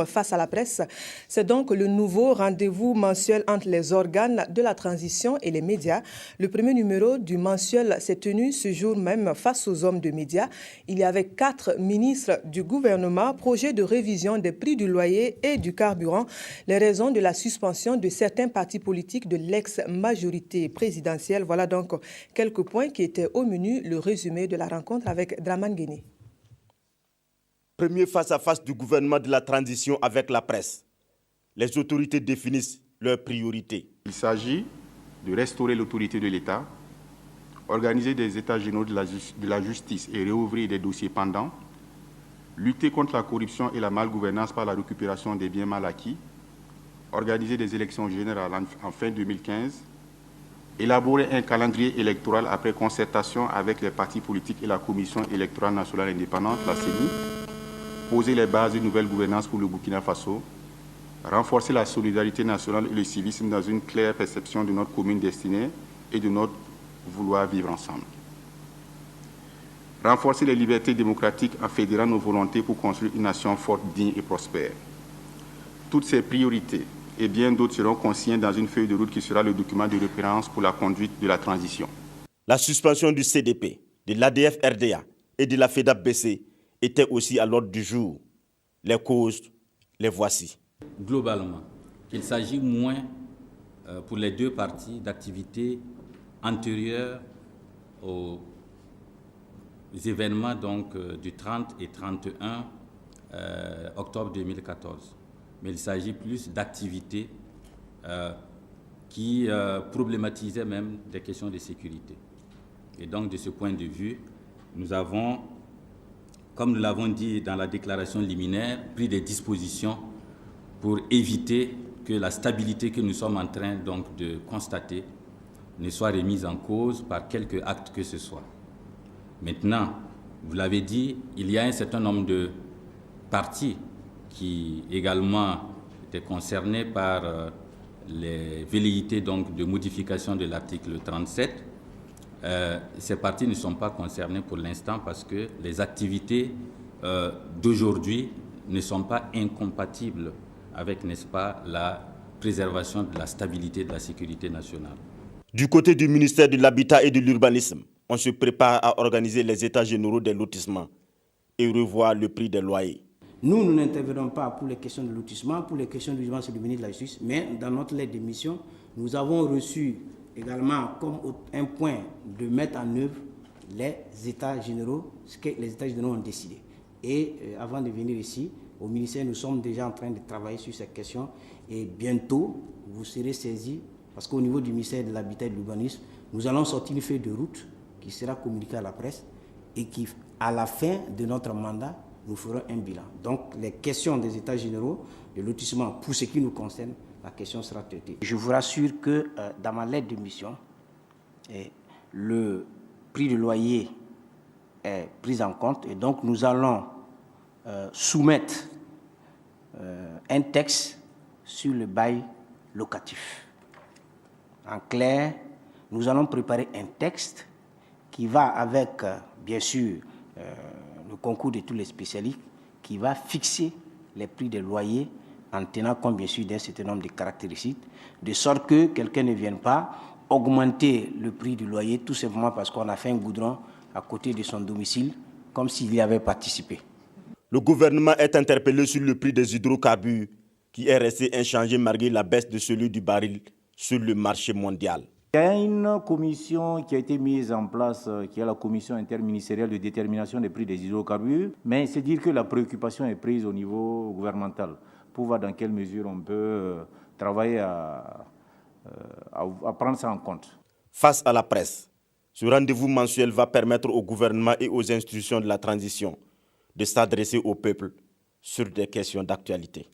Face à la presse, c'est donc le nouveau rendez-vous mensuel entre les organes de la transition et les médias. Le premier numéro du mensuel s'est tenu ce jour même face aux hommes de médias. Il y avait 4 ministres du gouvernement, projet de révision des prix du loyer et du carburant, les raisons de la suspension de certains partis politiques de l'ex-majorité présidentielle. Voilà donc quelques points qui étaient au menu, le résumé de la rencontre avec Draman Guéné. Premier face-à-face du gouvernement de la transition avec la presse. Les autorités définissent leurs priorités. Il s'agit de restaurer l'autorité de l'État, organiser des états généraux de la justice et réouvrir des dossiers pendants, lutter contre la corruption et la malgouvernance par la récupération des biens mal acquis, organiser des élections générales en fin 2015, élaborer un calendrier électoral après concertation avec les partis politiques et la Commission électorale nationale indépendante, la CENI, poser les bases d'une nouvelle gouvernance pour le Burkina Faso, renforcer la solidarité nationale et le civisme dans une claire perception de notre commune destinée et de notre vouloir vivre ensemble. Renforcer les libertés démocratiques en fédérant nos volontés pour construire une nation forte, digne et prospère. Toutes ces priorités et bien d'autres seront consignées dans une feuille de route qui sera le document de référence pour la conduite de la transition. La suspension du CDP, de l'ADF-RDA et de la FEDAP-BC était aussi à l'ordre du jour. Les causes, les voici. Globalement, il s'agit moins pour les deux parties d'activités antérieures aux événements du 30 et 31 octobre 2014. Mais il s'agit plus d'activités qui problématisaient même des questions de sécurité. Et donc, de ce point de vue, nous avons, comme nous l'avons dit dans la déclaration liminaire, pris des dispositions pour éviter que la stabilité que nous sommes en train donc de constater ne soit remise en cause par quelque acte que ce soit. Maintenant, vous l'avez dit, il y a un certain nombre de partis qui également étaient concernés par les velléités donc de modification de l'article 37. Ces partis ne sont pas concernés pour l'instant parce que les activités d'aujourd'hui ne sont pas incompatibles avec, n'est-ce pas, la préservation de la stabilité de la sécurité nationale. Du côté du ministère de l'Habitat et de l'Urbanisme, on se prépare à organiser les états généraux des lotissements et revoir le prix des loyers. Nous n'intervenons pas pour les questions de lotissement, pour les questions de logement, c'est le ministre de la Justice, mais dans notre lettre de mission, nous avons reçu également comme un point de mettre en œuvre les états généraux, ce que les états généraux ont décidé. Et avant de venir ici, au ministère, nous sommes déjà en train de travailler sur ces questions et bientôt, vous serez saisis, parce qu'au niveau du ministère de l'Habitat et de l'Urbanisme, nous allons sortir une feuille de route qui sera communiquée à la presse et qui, à la fin de notre mandat, nous ferons un bilan. Donc, les questions des états généraux, de lotissement, pour ce qui nous concerne, la question sera traitée. Je vous rassure que dans ma lettre de mission, le prix du loyer est pris en compte et donc nous allons soumettre un texte sur le bail locatif. En clair, nous allons préparer un texte qui va avec, bien sûr, le concours de tous les spécialistes, qui va fixer les prix des loyers en tenant compte, bien sûr, d'un certain nombre de caractéristiques, de sorte que quelqu'un ne vienne pas augmenter le prix du loyer tout simplement parce qu'on a fait un goudron à côté de son domicile, comme s'il y avait participé. Le gouvernement est interpellé sur le prix des hydrocarbures qui est resté inchangé malgré la baisse de celui du baril sur le marché mondial. Il y a une commission qui a été mise en place, qui est la commission interministérielle de détermination des prix des hydrocarbures, mais c'est dire que la préoccupation est prise au niveau gouvernemental pour voir dans quelle mesure on peut travailler à prendre ça en compte. Face à la presse, ce rendez-vous mensuel va permettre au gouvernement et aux institutions de la transition de s'adresser au peuple sur des questions d'actualité.